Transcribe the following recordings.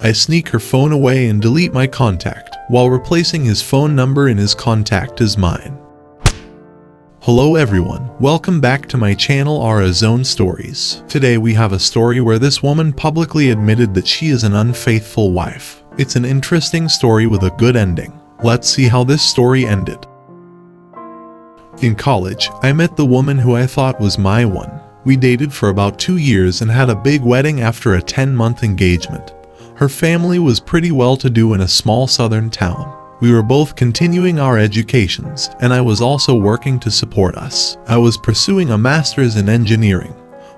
I sneak her phone away and delete my contact, while replacing his phone number in his contact as mine. Hello everyone, welcome back to my channel Ara Zone Stories. Today we have a story where this woman publicly admitted that she is an unfaithful wife. It's an interesting story with a good ending. Let's see how this story ended. In college, I met the woman who I thought was my one. We dated for about 2 years and had a big wedding after a 10-month engagement. Her family was pretty well-to-do in a small southern town. We were both continuing our educations, and I was also working to support us. I was pursuing a master's in engineering,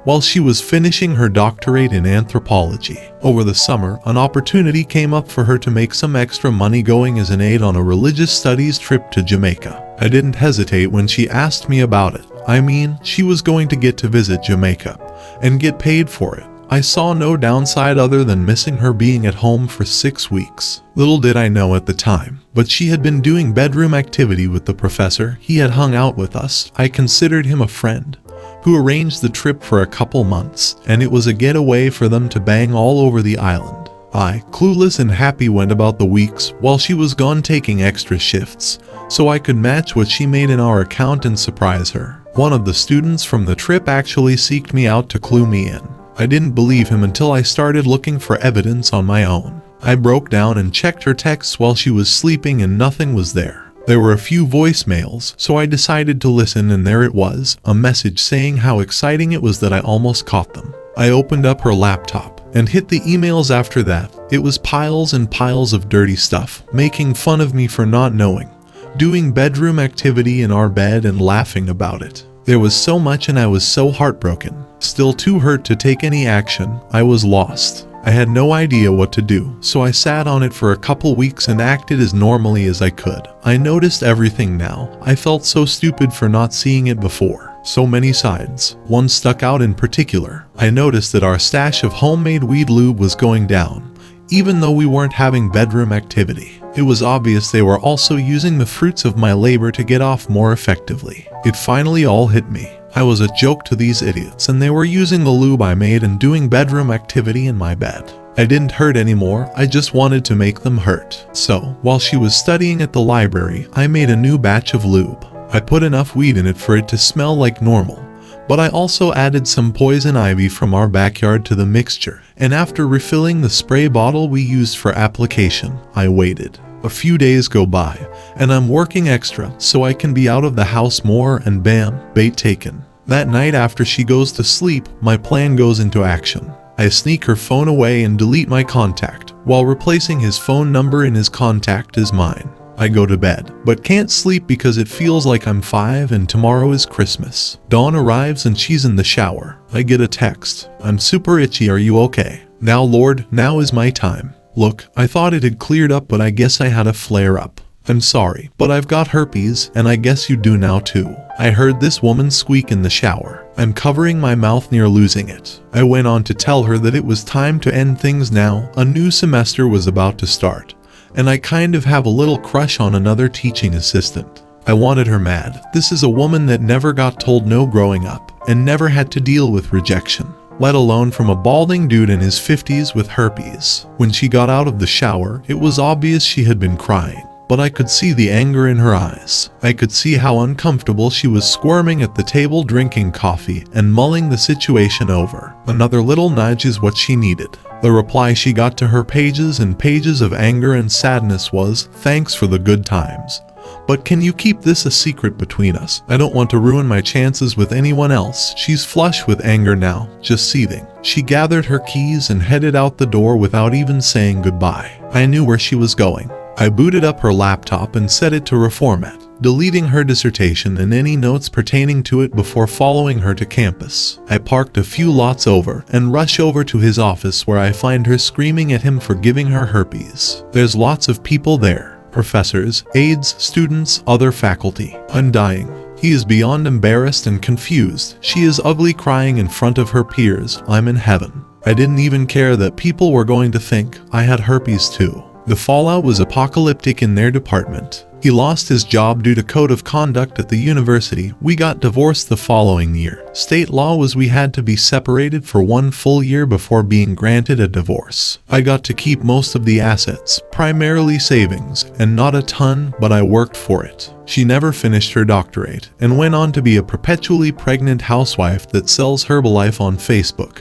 while she was finishing her doctorate in anthropology. Over the summer, an opportunity came up for her to make some extra money going as an aide on a religious studies trip to Jamaica. I didn't hesitate when she asked me about it. I mean, she was going to get to visit Jamaica and get paid for it. I saw no downside other than missing her being at home for 6 weeks. Little did I know at the time, but she had been doing bedroom activity with the professor. He had hung out with us. I considered him a friend who arranged the trip for a couple months, and it was a getaway for them to bang all over the island. I, clueless and happy, went about the weeks while she was gone taking extra shifts, so I could match what she made in our account and surprise her. One of the students from the trip actually seeked me out to clue me in. I didn't believe him until I started looking for evidence on my own. I broke down and checked her texts while she was sleeping and nothing was there. There were a few voicemails, so I decided to listen, and there it was, a message saying how exciting it was that I almost caught them. I opened up her laptop and hit the emails after that. It was piles and piles of dirty stuff, making fun of me for not knowing, doing bedroom activity in our bed and laughing about it. There was so much and I was so heartbroken. Still too hurt to take any action. I was lost. I had no idea what to do, so I sat on it for a couple weeks and acted as normally as I could. I noticed everything now. I felt so stupid for not seeing it before. So many sides. One stuck out in particular. I noticed that our stash of homemade weed lube was going down, even though we weren't having bedroom activity. It was obvious they were also using the fruits of my labor to get off more effectively. It finally all hit me. I was a joke to these idiots, and they were using the lube I made and doing bedroom activity in my bed. I didn't hurt anymore, I just wanted to make them hurt. So, while she was studying at the library, I made a new batch of lube. I put enough weed in it for it to smell like normal, but I also added some poison ivy from our backyard to the mixture, and after refilling the spray bottle we used for application, I waited. A few days go by, and I'm working extra so I can be out of the house more, and bam, bait taken. That night after she goes to sleep, my plan goes into action. I sneak her phone away and delete my contact, while replacing his phone number in his contact as mine. I go to bed, but can't sleep because it feels like I'm 5 and tomorrow is Christmas. Dawn arrives and she's in the shower. I get a text. "I'm super itchy, are you okay?" "Now Lord, now is my time. Look, I thought it had cleared up, but I guess I had a flare-up. I'm sorry, but I've got herpes, and I guess you do now too." I heard this woman squeak in the shower. I'm covering my mouth near losing it. I went on to tell her that it was time to end things now. A new semester was about to start, and I kind of have a little crush on another teaching assistant. I wanted her mad. This is a woman that never got told no growing up, and never had to deal with rejection, let alone from a balding dude in his 50s with herpes. When she got out of the shower, it was obvious she had been crying, but I could see the anger in her eyes. I could see how uncomfortable she was, squirming at the table drinking coffee and mulling the situation over. Another little nudge is what she needed. The reply she got to her pages and pages of anger and sadness was, "Thanks for the good times, but can you keep this a secret between us? I don't want to ruin my chances with anyone else." She's flush with anger now, just seething. She gathered her keys and headed out the door without even saying goodbye. I knew where she was going. I booted up her laptop and set it to reformat, deleting her dissertation and any notes pertaining to it before following her to campus. I parked a few lots over and rush over to his office, where I find her screaming at him for giving her herpes. There's lots of people there. Professors, aides, students, other faculty. I'm dying. He is beyond embarrassed and confused. She is ugly, crying in front of her peers. I'm in heaven. I didn't even care that people were going to think I had herpes too. The fallout was apocalyptic in their department. He lost his job due to code of conduct at the university. We got divorced the following year. State law was we had to be separated for 1 full year before being granted a divorce. I got to keep most of the assets, primarily savings, and not a ton, but I worked for it. She never finished her doctorate and went on to be a perpetually pregnant housewife that sells Herbalife on Facebook.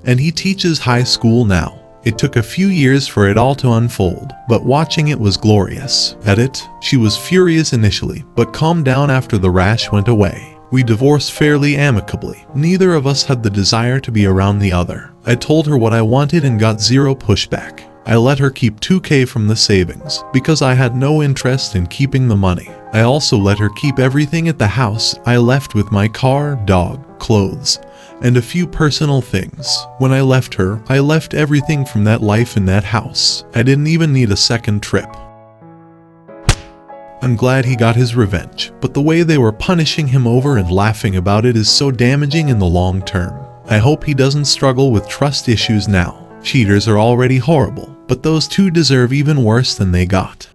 And he teaches high school now. It took a few years for it all to unfold, but watching it was glorious. At it, she was furious initially, but calmed down after the rash went away. We divorced fairly amicably. Neither of us had the desire to be around the other. I told her what I wanted and got zero pushback. I let her keep $2,000 from the savings, because I had no interest in keeping the money. I also let her keep everything at the house I left with my car, dog, clothes, and a few personal things. When I left her, I left everything from that life in that house. I didn't even need a second trip. I'm glad he got his revenge, but the way they were punishing him over and laughing about it is so damaging in the long term. I hope he doesn't struggle with trust issues now. Cheaters are already horrible, but those two deserve even worse than they got.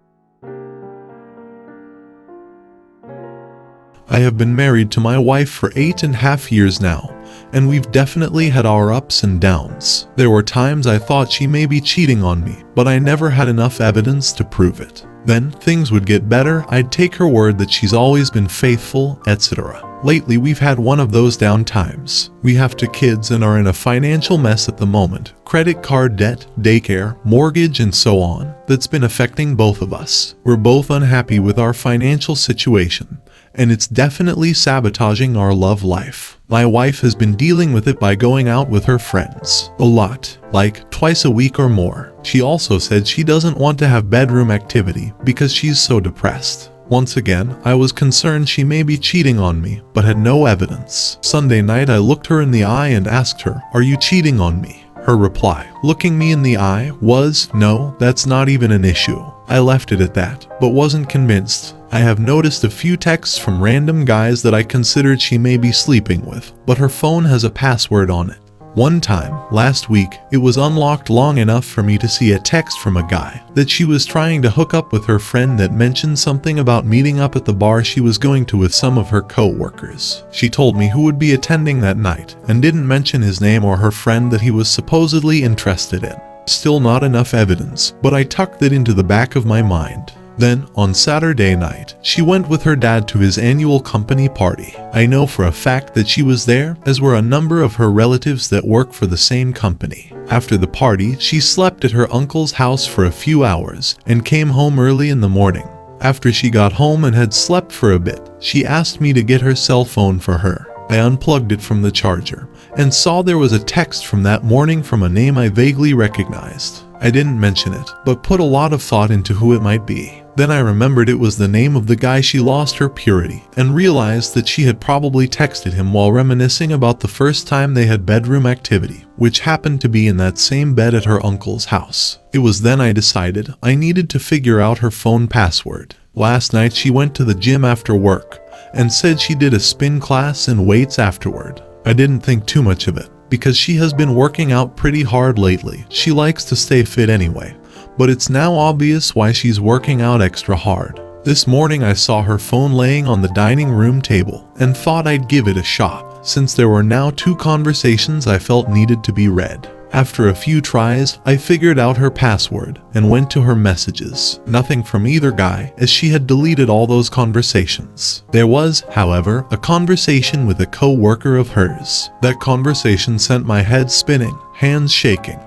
I have been married to my wife for 8.5 years now, and we've definitely had our ups and downs. There were times I thought she may be cheating on me, but I never had enough evidence to prove it. Then things would get better, I'd take her word that she's always been faithful, etc. Lately we've had one of those down times. We have 2 kids and are in a financial mess at the moment. Credit card debt, daycare, mortgage, and so on. That's been affecting both of us. We're both unhappy with our financial situation, and it's definitely sabotaging our love life. My wife has been dealing with it by going out with her friends a lot, like twice a week or more. She also said she doesn't want to have bedroom activity because she's so depressed. Once again, I was concerned she may be cheating on me, but had no evidence. Sunday night I looked her in the eye and asked her, "Are you cheating on me?" Her reply, looking me in the eye, was, "No, that's not even an issue." I left it at that, but wasn't convinced. I have noticed a few texts from random guys that I considered she may be sleeping with, but her phone has a password on it. One time, last week, it was unlocked long enough for me to see a text from a guy that she was trying to hook up with her friend that mentioned something about meeting up at the bar she was going to with some of her co-workers. She told me who would be attending that night and didn't mention his name or her friend that he was supposedly interested in. Still not enough evidence, but I tucked it into the back of my mind. Then, on Saturday night, she went with her dad to his annual company party. I know for a fact that she was there, as were a number of her relatives that work for the same company. After the party, she slept at her uncle's house for a few hours and came home early in the morning. After she got home and had slept for a bit, she asked me to get her cell phone for her. I unplugged it from the charger and saw there was a text from that morning from a name I vaguely recognized. I didn't mention it, but put a lot of thought into who it might be. Then I remembered it was the name of the guy she lost her purity, and realized that she had probably texted him while reminiscing about the first time they had bedroom activity, which happened to be in that same bed at her uncle's house. It was then I decided I needed to figure out her phone password. Last night she went to the gym after work, and said she did a spin class and weights afterward. I didn't think too much of it, because she has been working out pretty hard lately. She likes to stay fit anyway, but it's now obvious why she's working out extra hard. This morning I saw her phone laying on the dining room table and thought I'd give it a shot, since there were now 2 conversations I felt needed to be read. After a few tries, I figured out her password and went to her messages. Nothing from either guy, as she had deleted all those conversations. There was, however, a conversation with a co-worker of hers. That conversation sent my head spinning, hands shaking,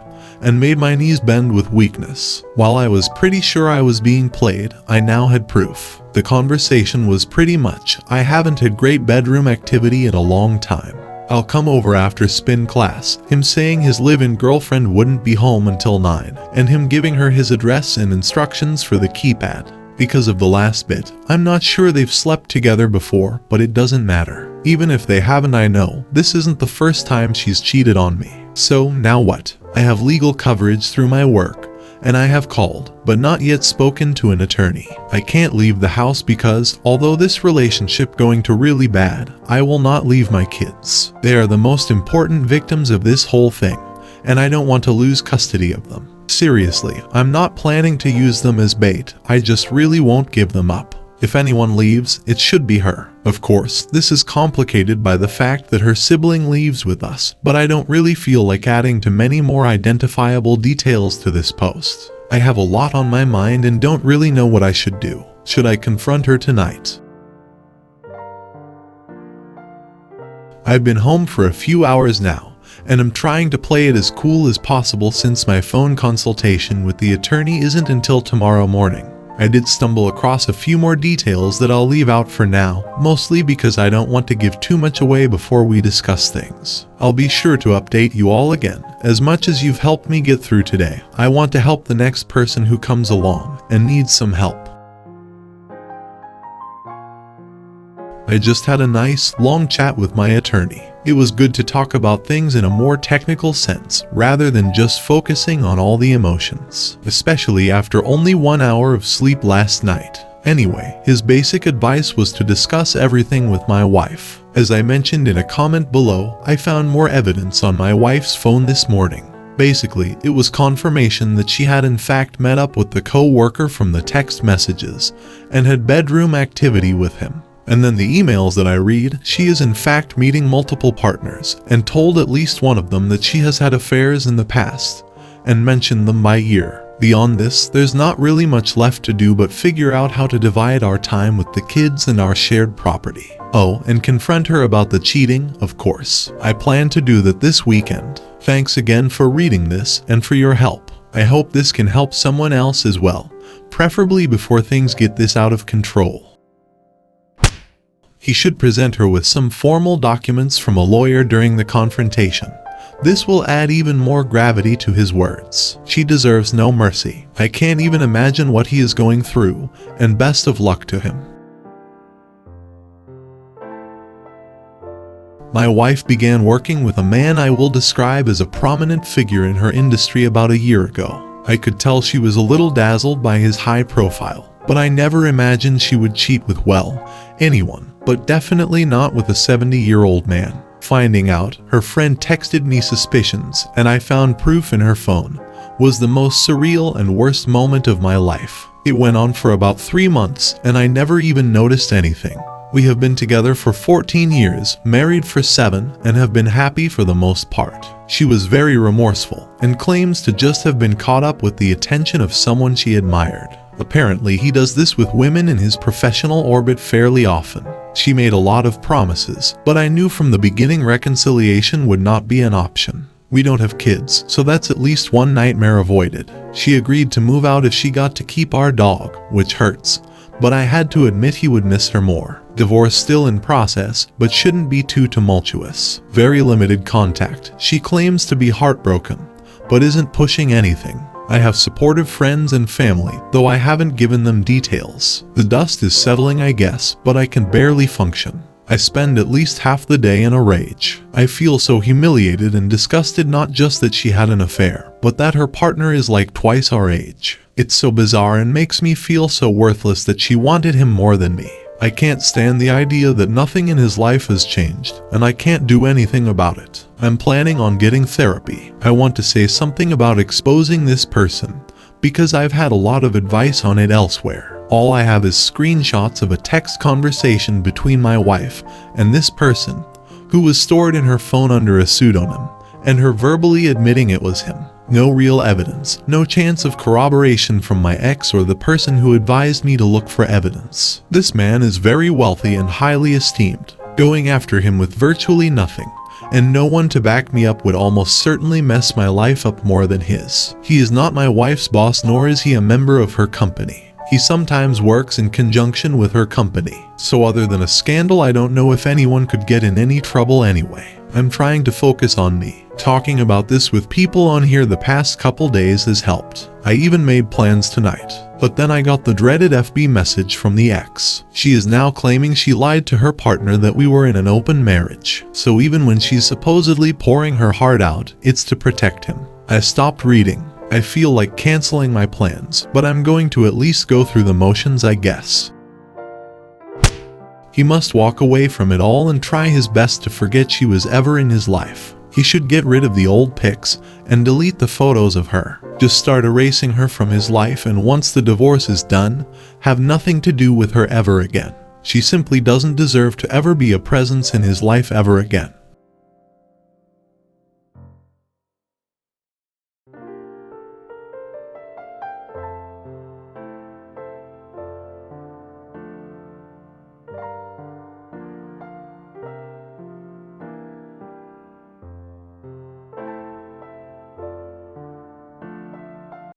and made my knees bend with weakness. While I was pretty sure I was being played, I now had proof. The conversation was pretty much, "I haven't had great bedroom activity in a long time. I'll come over after spin class," him saying his live-in girlfriend wouldn't be home until 9, and him giving her his address and instructions for the keypad. Because of the last bit, I'm not sure they've slept together before, but it doesn't matter. Even if they haven't, I know this isn't the first time she's cheated on me. So now what? I have legal coverage through my work, and I have called, but not yet spoken to an attorney. I can't leave the house because, although this relationship going to really bad, I will not leave my kids. They are the most important victims of this whole thing, and I don't want to lose custody of them. Seriously, I'm not planning to use them as bait, I just really won't give them up. If anyone leaves, it should be her. Of course, this is complicated by the fact that her sibling lives with us, but I don't really feel like adding too many more identifiable details to this post. I have a lot on my mind and don't really know what I should do. Should I confront her tonight? I've been home for a few hours now, and I'm trying to play it as cool as possible since my phone consultation with the attorney isn't until tomorrow morning. I did stumble across a few more details that I'll leave out for now, mostly because I don't want to give too much away before we discuss things. I'll be sure to update you all again. As much as you've helped me get through today, I want to help the next person who comes along and needs some help. I just had a nice, long chat with my attorney. It was good to talk about things in a more technical sense, rather than just focusing on all the emotions, especially after only 1 hour of sleep last night. Anyway, his basic advice was to discuss everything with my wife. As I mentioned in a comment below, I found more evidence on my wife's phone this morning. Basically, it was confirmation that she had in fact met up with the co-worker from the text messages and had bedroom activity with him. And then the emails that I read, she is in fact meeting multiple partners and told at least one of them that she has had affairs in the past and mentioned them by year. Beyond this, there's not really much left to do but figure out how to divide our time with the kids and our shared property. Oh, and confront her about the cheating, of course. I plan to do that this weekend. Thanks again for reading this and for your help. I hope this can help someone else as well, preferably before things get this out of control. He should present her with some formal documents from a lawyer during the confrontation. This will add even more gravity to his words. She deserves no mercy. I can't even imagine what he is going through, and best of luck to him. My wife began working with a man I will describe as a prominent figure in her industry about a year ago. I could tell she was a little dazzled by his high profile, but I never imagined she would cheat with, well, anyone. But definitely not with a 70-year-old man. Finding out, her friend texted me suspicions, and I found proof in her phone, was the most surreal and worst moment of my life. It went on for about 3 months, and I never even noticed anything. We have been together for 14 years, married for 7, and have been happy for the most part. She was very remorseful, and claims to just have been caught up with the attention of someone she admired. Apparently, he does this with women in his professional orbit fairly often. She made a lot of promises, but I knew from the beginning reconciliation would not be an option. We don't have kids, so that's at least one nightmare avoided. She agreed to move out if she got to keep our dog, which hurts, but I had to admit he would miss her more. Divorce still in process, but shouldn't be too tumultuous. Very limited contact. She claims to be heartbroken, but isn't pushing anything. I have supportive friends and family, though I haven't given them details. The dust is settling, I guess, but I can barely function. I spend at least half the day in a rage. I feel so humiliated and disgusted, not just that she had an affair, but that her partner is like twice our age. It's so bizarre and makes me feel so worthless that she wanted him more than me. I can't stand the idea that nothing in his life has changed, and I can't do anything about it. I'm planning on getting therapy. I want to say something about exposing this person, because I've had a lot of advice on it elsewhere. All I have is screenshots of a text conversation between my wife and this person, who was stored in her phone under a pseudonym, and her verbally admitting it was him. No real evidence, no chance of corroboration from my ex or the person who advised me to look for evidence. This man is very wealthy and highly esteemed. Going after him with virtually nothing, and no one to back me up would almost certainly mess my life up more than his. He is not my wife's boss, nor is he a member of her company. He sometimes works in conjunction with her company. So other than a scandal, I don't know if anyone could get in any trouble anyway. I'm trying to focus on me. Talking about this with people on here the past couple days has helped. I even made plans tonight. But then I got the dreaded FB message from the ex. She is now claiming she lied to her partner that we were in an open marriage. So even when she's supposedly pouring her heart out, it's to protect him. I stopped reading. I feel like canceling my plans, but I'm going to at least go through the motions, I guess. He must walk away from it all and try his best to forget she was ever in his life. He should get rid of the old pics and delete the photos of her. Just start erasing her from his life, and once the divorce is done, have nothing to do with her ever again. She simply doesn't deserve to ever be a presence in his life ever again.